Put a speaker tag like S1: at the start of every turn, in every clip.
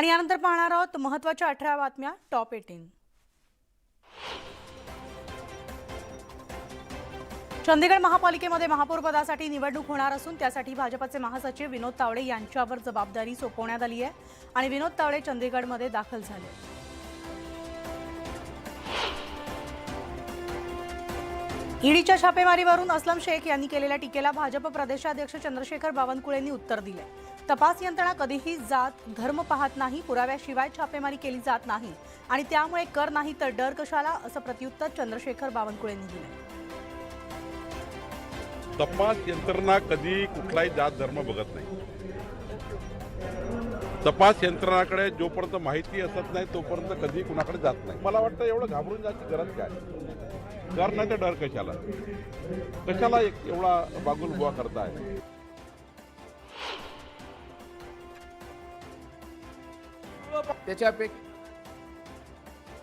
S1: आणि यानंतर पाहणार आहोत महत्त्वाच्या 18 बातम्या टॉप 18। चंदीगड महापालिकेमध्ये महापौर पदासाठी निवडणूक होणार असून त्यासाठी भाजपचे महासचिव विनोद तावडे यांच्यावर जबाबदारी सोपवण्यात आली आहे आणि विनोद तावडे चंदीगडमध्ये दाखल झाले। ईडीच्या छापेमारीवरून असलम शेख यांनी केलेल्या टीकेला भाजप प्रदेशाध्यक्ष चंद्रशेखर बावनकुळेंनी उत्तर दिले। तपास यंत्रणा कधीही जात धर्म पाहत नाही, पुराव्याशिवाय छापेमारी केली जात नाही आणि त्यामुळे कर नाही तर डर कशाला, असं प्रत्युत्तर चंद्रशेखर बावनकुळेंनी दिले।
S2: तपास यंत्रणा कधी कुठलाही जात धर्म बघत नाही। तपास यंत्रणाकडे जोपर्यंत माहिती असत नाही तोपर्यंत कधी कुणाकडे जात नाही। मला वाटतं एवढं घाबरून जायची गरज काय, डर नाही तर डर कशाला, कशाला एवढा बागुल बुवा करताय।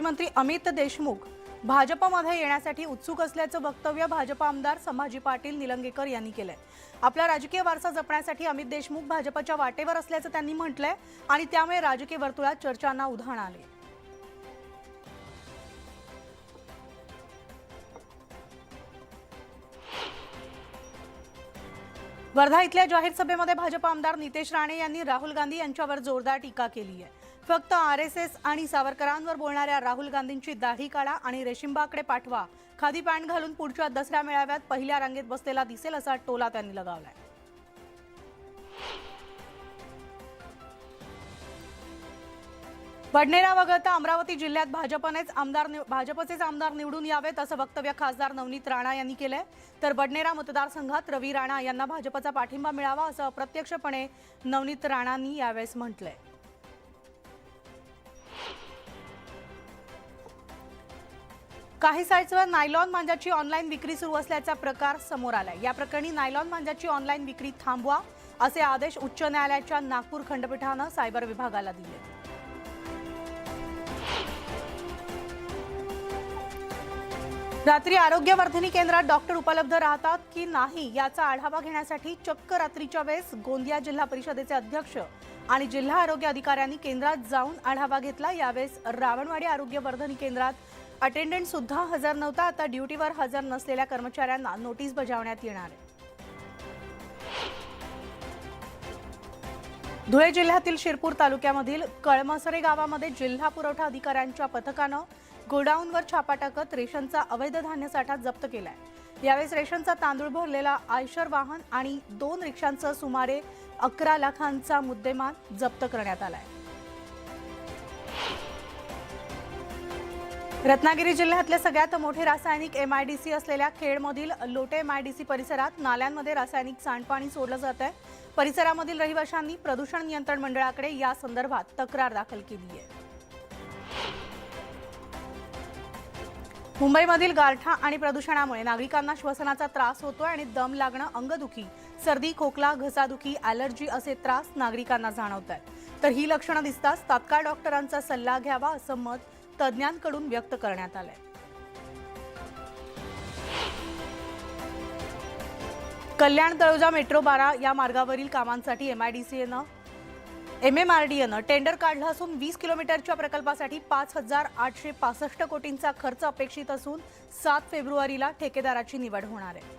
S1: मंत्री अमित देशमुख भाजपमध्ये येण्यासाठी उत्सुक असल्याचं वक्तव्य भाजप आमदार संभाजी पाटील निलंगेकर यांनी केलंय। आपला राजकीय वारसा जपण्यासाठी अमित देशमुख भाजपच्या वाटेवर असल्याचं त्यांनी म्हटलंय आणि त्यामुळे राजकीय वर्तुळात चर्चांना उधाण आले। वर्धा इथल्या जाहीर सभेमध्ये भाजप आमदार नितेश राणे यांनी राहुल गांधी यांच्यावर जोरदार टीका केली आहे। फक्त आरएसएस आणि सावरकरांवर बोलणाऱ्या राहुल गांधींची दाढी काढा आणि रेशीमबागकडे पाठवा, खादी पॅन्ट घालून पुढच्या दसऱ्या मेळाव्यात पहिल्या रांगेत बसलेला दिसेल, असा टोला त्यांनी लगावलाय। बडनेरा वगळता अमरावती जिल्ह्यात भाजपचेच आमदार निवडून यावेत असं वक्तव्य खासदार नवनीत राणा यांनी केलंय। तर बडनेरा मतदारसंघात रवी राणा यांना भाजपचा पाठिंबा मिळावा असं अप्रत्यक्षपणे नवनीत राणांनी यावेळेस म्हटलंय। काही साइट्सवर नायलॉन मांजाची ऑनलाईन विक्री सुरू असल्याचा प्रकार समोर आलाय। या प्रकरणी नायलॉन मांजाची ऑनलाईन विक्री थांबवा असे आदेश उच्च न्यायालयाच्या नागपूर खंडपीठानं सायबर विभागाला दिले। रात्री आरोग्यवर्धिनी केंद्रात डॉक्टर उपलब्ध राहतात की नाही याचा आढावा घेण्यासाठी चक्क रात्रीच्या वेळेस गोंदिया जिल्हा परिषदेचे अध्यक्ष आणि जिल्हा आरोग्य अधिकाऱ्यांनी केंद्रात जाऊन आढावा घेतला। यावेळेस रावणवाडी आरोग्यवर्धिनी केंद्रात अटेंडंट सुद्धा हजर नव्हता। आता ड्युटीवर हजर नसलेल्या कर्मचाऱ्यांना नोटीस बजावण्यात येणार आहे। धुळे जिल्ह्यातील शिरपूर तालुक्यामधील कळमसरे गावामध्ये जिल्हा पुरवठा अधिकाऱ्यांच्या पथकानं गोडाऊनवर छापा टाकत रेशनचा अवैध धान्य साठा जप्त केलाय। यावेळेस रेशनचा तांदूळ भरलेला आयशर वाहन आणि 2 रिक्षांसह सुमारे 11 लाखांचा मुद्देमाल जप्त करण्यात आलाय। रत्नागिरी जिल्ह्यातले सगळ्यात मोठे रासायनिक एमआयडीसी असलेल्या खेडमधील लोटे एमआयडीसी परिसरात नाल्यांमध्ये रासायनिक सांडपाणी सोडलं जात आहे। परिसरामधील रहिवाशांनी प्रदूषण नियंत्रण मंडळाकडे या संदर्भात तक्रार दाखल केली आहे। मुंबईमधील गारठा आणि प्रदूषणामुळे नागरिकांना श्वसनाचा त्रास होतोय आणि दम लागणं, अंगदुखी, सर्दी, खोकला, घसादुखी, ॲलर्जी असे त्रास नागरिकांना जाणवत आहेत। तर ही लक्षणं दिसताच तात्काळ डॉक्टरांचा सल्ला घ्यावा असं मत तज्ज्ञांकडून व्यक्त करण्यात आलंय। कल्याण तळोजा मेट्रो 12 या मार्गावरील कामांसाठी एमएमआरडीएनं टेंडर काढलं असून 20 किलोमीटरच्या प्रकल्पासाठी 5,865 कोटींचा खर्च अपेक्षित असून 7 फेब्रुवारीला ठेकेदाराची निवड होणार आहे।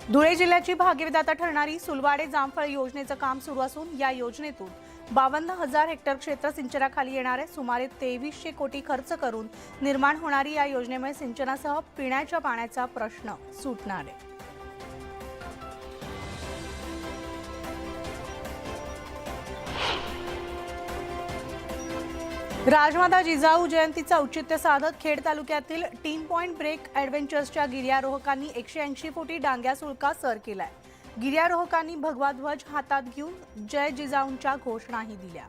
S1: धुळे जिल्ह्याची भागीदाता ठरणारी सुलवाडे जामफळ योजनेचं काम सुरू असून या योजनेतून 52,000 हेक्टर क्षेत्र सिंचनाखाली येणार आहे। सुमारे 2300 कोटी खर्च करून निर्माण होणारी या योजनेमुळे सिंचनासह पिण्याच्या पाण्याचा प्रश्न सुटणार आहे। राजमाता जिजाऊ जयंतीचा औचित्य साधत खेड तालुक्यातील 3 पॉइंट ब्रेक ॲडव्हेंचर्सच्या गिर्यारोहकांनी 180 फुटी डांग्या सुळका सर केलाय। गिर्यारोहकांनी भगवा ध्वज हातात घेऊन जय जिजाऊंच्या घोषणाही दिल्या।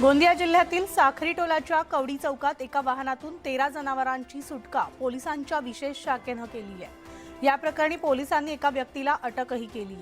S1: गोंदिया जिल्ह्यातील साखरी टोलाच्या कवडी चौकात एका वाहनातून 13 जनावरांची सुटका पोलिसांच्या विशेष शाखेनं केली आहे। या प्रकरणी पोलिसांनी एका व्यक्तीला अटकही केली आहे।